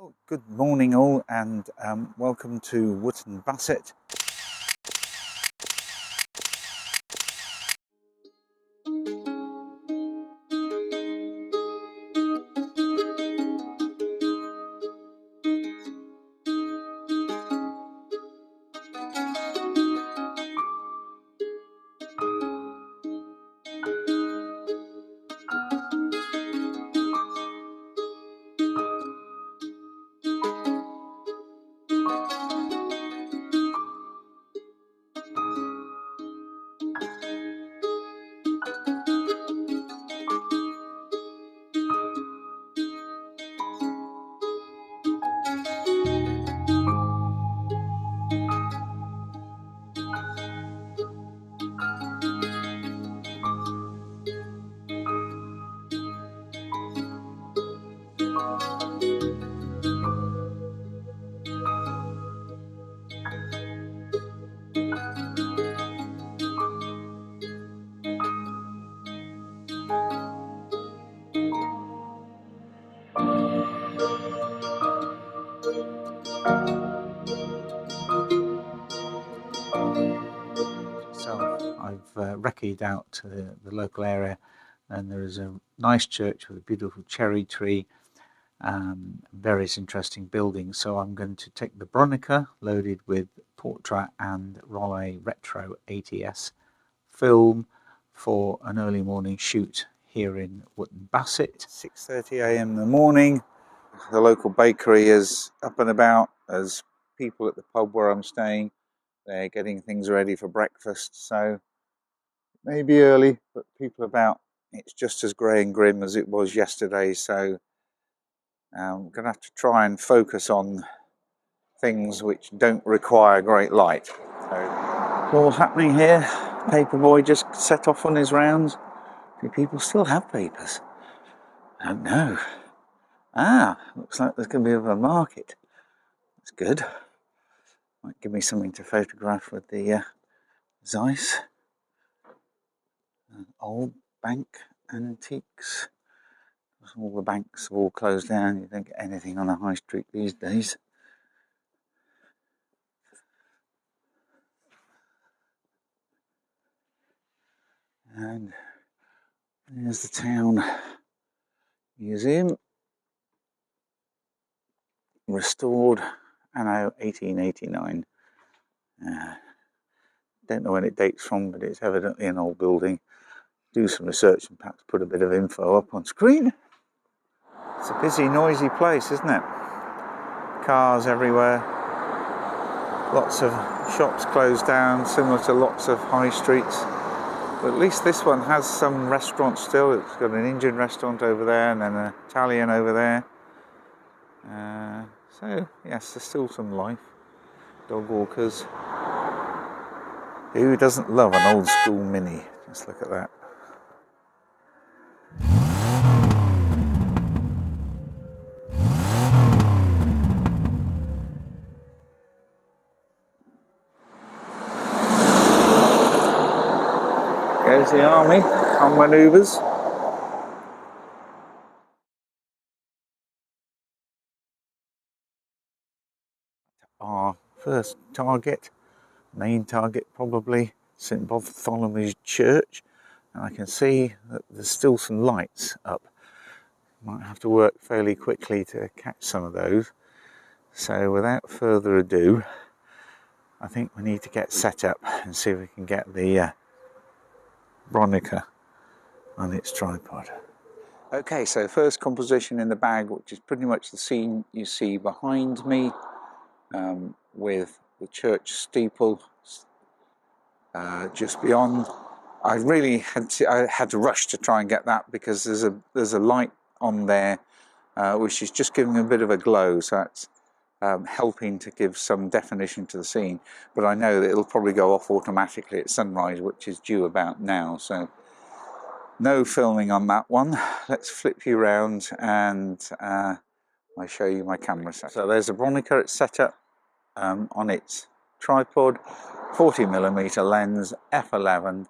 Well, good morning all, and welcome to Wootton Bassett. So I've recce'd out to the local area, and there is a nice church with a beautiful cherry tree, various interesting buildings. So I'm going to take the Bronica loaded with Portra and Rolle Retro ETRS film for an early morning shoot here in Wootton Bassett. 6:30 a.m. in the morning. The local bakery is up and about as people at the pub where I'm staying. They're getting things ready for breakfast, so maybe early, but people about. It's just as grey and grim as it was yesterday, so I'm going to have to try and focus on things which don't require great light. So it's all happening here. Paperboy just set off on his rounds. Do people still have papers? I don't know. Looks like there's going to be a market. That's good. Might give me something to photograph with the Zeiss. Old bank antiques. All the banks have all closed down. You don't get anything on a high street these days. And there's the town museum, restored anno 1889. Don't know when it dates from, but it's evidently an old building. Do some research and perhaps put a bit of info up on screen. It's a busy, noisy place, isn't it? Cars everywhere. Lots of shops closed down, similar to lots of high streets. But at least this one has some restaurants still. It's got an Indian restaurant over there and then an Italian over there. So, yes, there's still some life. Dog walkers. Who doesn't love an old school Mini? Just look at that. Goes the army on manoeuvres. Our first target, main target probably, St Bartholomew's Church, and I can see that there's still some lights up. Might have to work fairly quickly to catch some of those. So without further ado, I think we need to get set up and see if we can get the Bronica on its tripod. Okay, so first composition in the bag, which is pretty much the scene you see behind me, with the church steeple just beyond. I really had to rush to try and get that because there's a light on there which is just giving a bit of a glow, so that's helping to give some definition to the scene. But I know that it'll probably go off automatically at sunrise, which is due about now, so no filming on that one. Let's flip you around and I'll show you my camera set. So there's a Bronica. It's set up on its tripod, 40mm lens, f11,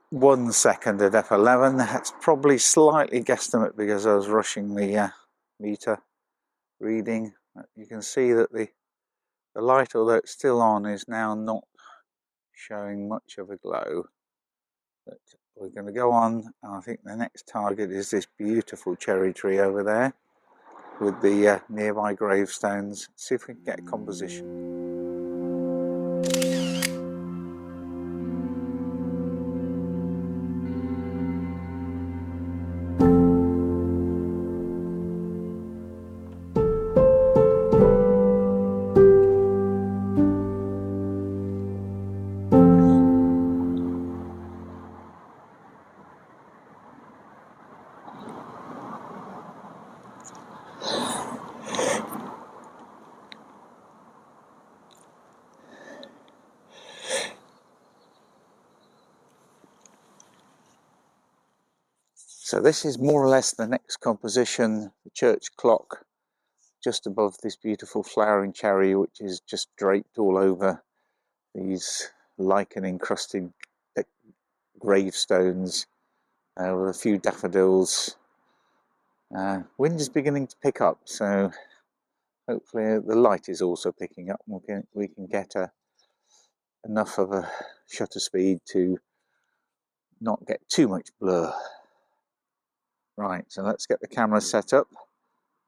1 second at f11. That's probably slightly guesstimate because I was rushing the meter reading. You can see that the light, although it's still on, is now not showing much of a glow. But we're going to go on, and I think the next target is this beautiful cherry tree over there with the nearby gravestones. See if we can get a composition. So this is more or less the next composition, the church clock, just above this beautiful flowering cherry, which is just draped all over these lichen encrusted gravestones with a few daffodils. Wind is beginning to pick up, so hopefully the light is also picking up and we can get enough of a shutter speed to not get too much blur. Right, so let's get the camera set up.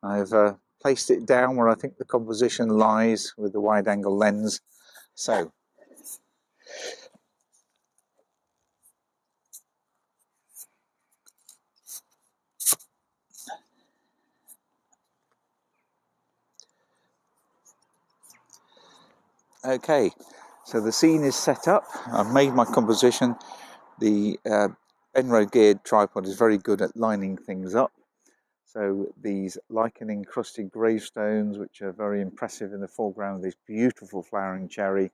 I've placed it down where I think the composition lies with the wide angle lens. So okay, so the scene is set up. I've made my composition. The Benro geared tripod is very good at lining things up. So these lichen encrusted gravestones, which are very impressive in the foreground, this beautiful flowering cherry,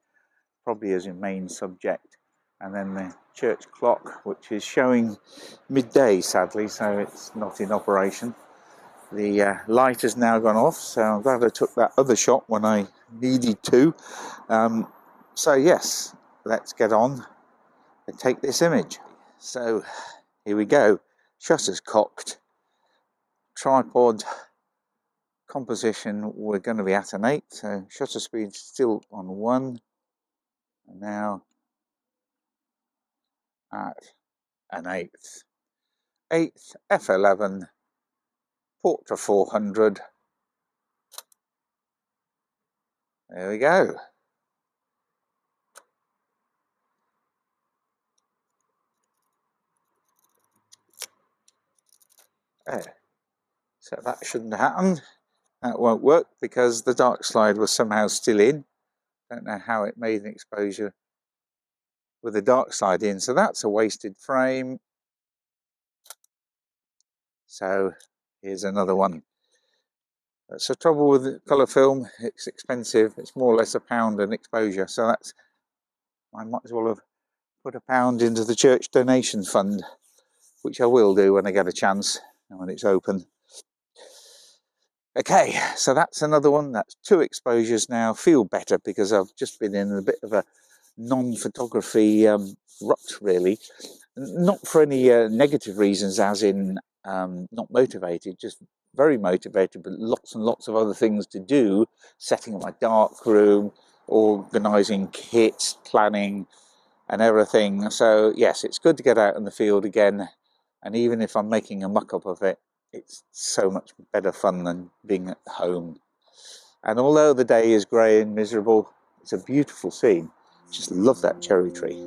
probably as your main subject. And then the church clock, which is showing midday, sadly, so it's not in operation. The light has now gone off, so I'm glad I took that other shot when I needed to. So yes, let's get on and take this image. So here we go, shutters cocked, tripod composition, we're going to be at an 8, so shutter speed still on 1, and now at an 8th. 8th f11 Portra 400. There we go. There. So that shouldn't happen. That won't work because the dark slide was somehow still in. Don't know how it made an exposure with the dark side in. So that's a wasted frame. So here's another one. That's the trouble with colour film. It's expensive. It's more or less £1 an exposure. So that's, I might as well have put £1 into the church donation fund, which I will do when I get a chance and when it's open. Okay, so that's another one. That's 2 exposures now. Feel better because I've just been in a bit of a non-photography rut, really. Not for any negative reasons, as in not motivated, just very motivated, but lots and lots of other things to do. Setting up my dark room, organising kits, planning and everything. So yes, it's good to get out in the field again. And even if I'm making a muck-up of it, it's so much better fun than being at home. And although the day is grey and miserable, it's a beautiful scene. Just love that cherry tree.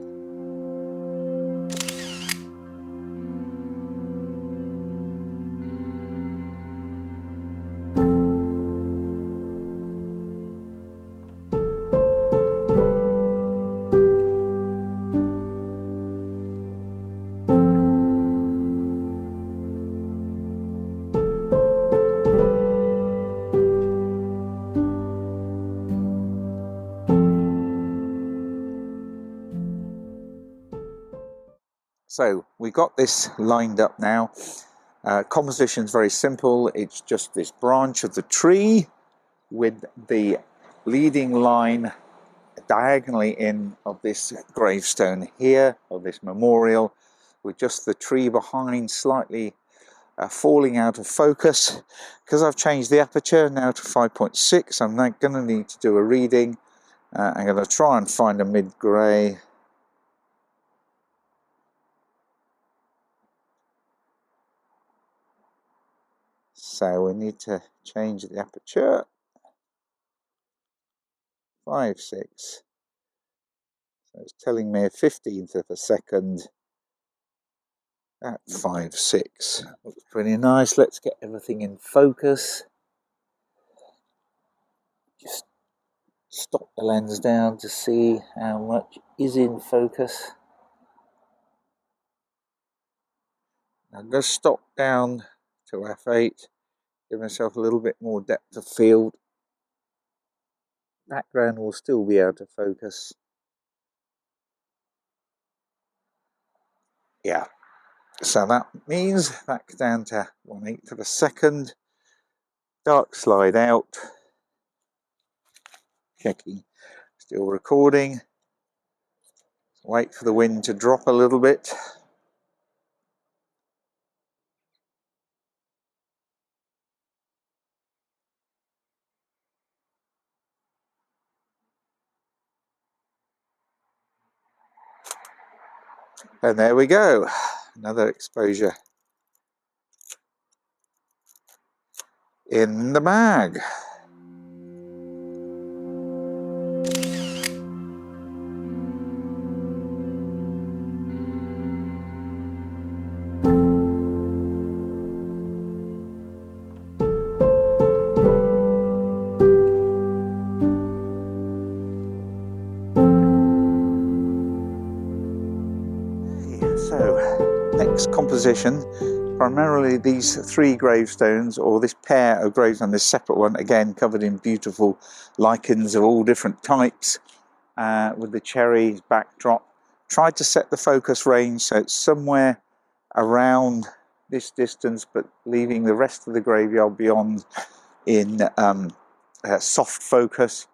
So we got this lined up now. Composition is very simple. It's just this branch of the tree with the leading line diagonally in of this gravestone here, of this memorial, with just the tree behind slightly falling out of focus. Because I've changed the aperture now to 5.6, I'm now going to need to do a reading. I'm going to try and find a mid-grey. So we need to change the aperture. 5.6. So it's telling me a 15th of a second at 5.6. Looks pretty nice. Let's get everything in focus. Just stop the lens down to see how much is in focus. I'm going to stop down to f8, give myself a little bit more depth of field. Background will still be out of focus. Yeah, so that means back down to 1/8 of a second. Dark slide out. Checking, still recording. Wait for the wind to drop a little bit. And there we go, another exposure in the bag. So, next composition, primarily these 3 gravestones, or this pair of gravestones, this separate one, again covered in beautiful lichens of all different types, with the cherry backdrop. Tried to set the focus range so it's somewhere around this distance, but leaving the rest of the graveyard beyond in soft focus.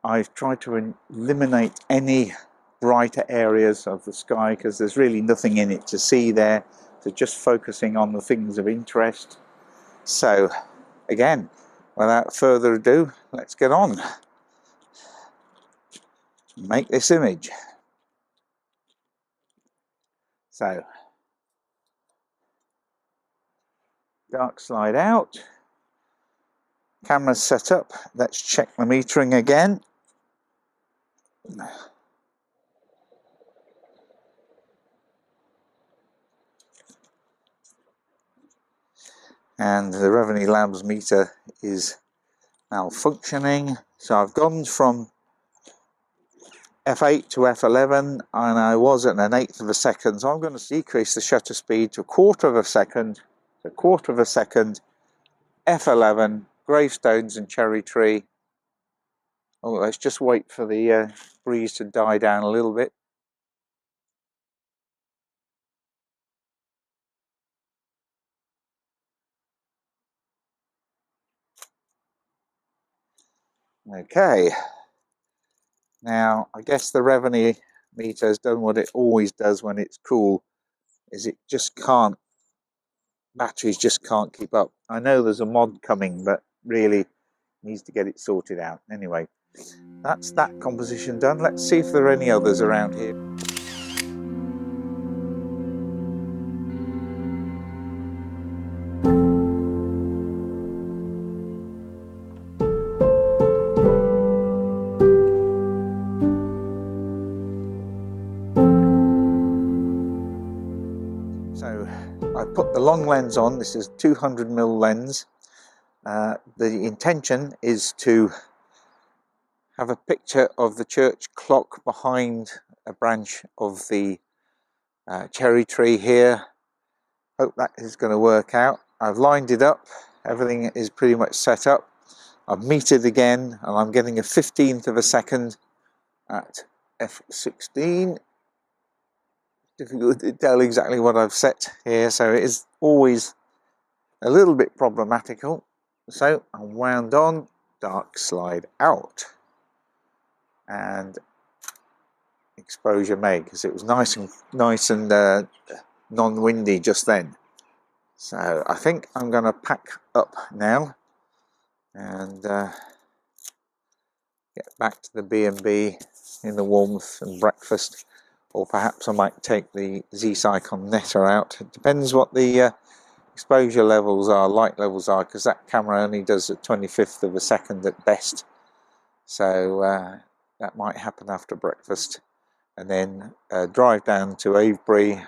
I've tried to eliminate any brighter areas of the sky because there's really nothing in it to see there, so just focusing on the things of interest. So again, without further ado, let's get on, make this image. So dark slide out, camera's set up, let's check the metering again. And the Revenue Labs meter is malfunctioning. So I've gone from f8 to f11 and I was at 1/8 of a second. So I'm going to decrease the shutter speed to 1/4 of a second, f11, gravestones and cherry tree. Oh, let's just wait for the breeze to die down a little bit. Okay, now I guess the Revenue meter has done what it always does when it's cool, is it just can't, batteries just can't keep up. I know there's a mod coming, but really needs to get it sorted out. Anyway, that's that composition done. Let's see if there are any others around here. So I put the long lens on. This is 200mm lens. The intention is to have a picture of the church clock behind a branch of the cherry tree here. Hope that is going to work out. I've lined it up, everything is pretty much set up. I've metered again and I'm getting a 15th of a second at f16. Difficult to tell exactly what I've set here, so it is always a little bit problematical. So I'm wound on, dark slide out, and exposure made, because it was nice and non-windy just then. So I think I'm going to pack up now and get back to the B&B in the warmth and breakfast, or perhaps I might take the Z-Cycon Netta out. It depends what the exposure levels are, light levels are, because that camera only does a 25th of a second at best, so that might happen after breakfast, and then drive down to Avebury,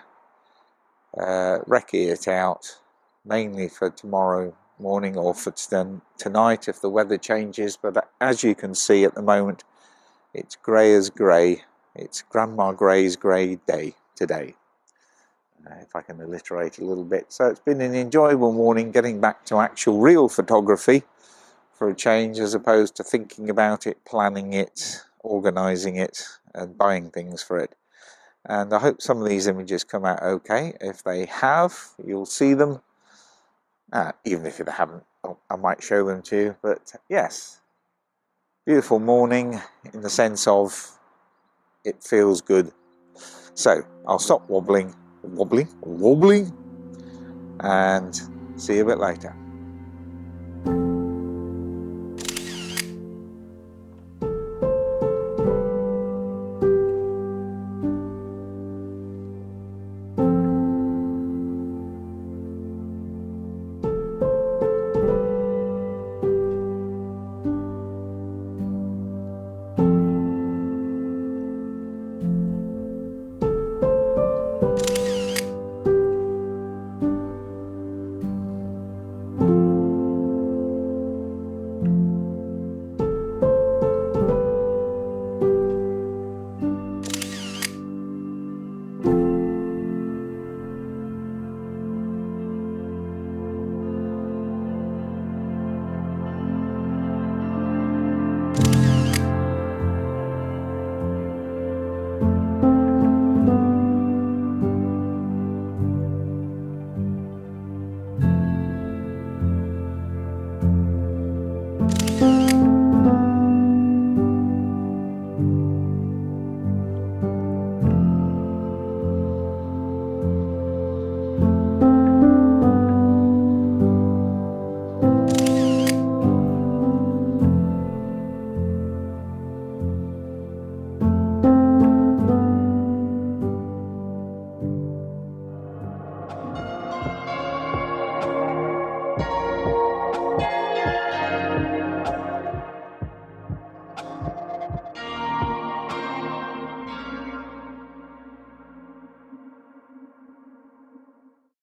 recce it out, mainly for tomorrow morning or for tonight if the weather changes. But as you can see at the moment, it's grey as grey. It's Grandma Grey's grey day today, if I can alliterate a little bit. So it's been an enjoyable morning, getting back to actual real photography for a change, as opposed to thinking about it, planning it, organising it and buying things for it. And I hope some of these images come out okay. If they have, you'll see them. Even if they haven't, I might show them to you. But yes, beautiful morning in the sense of it feels good. So I'll stop wobbling, and see you a bit later.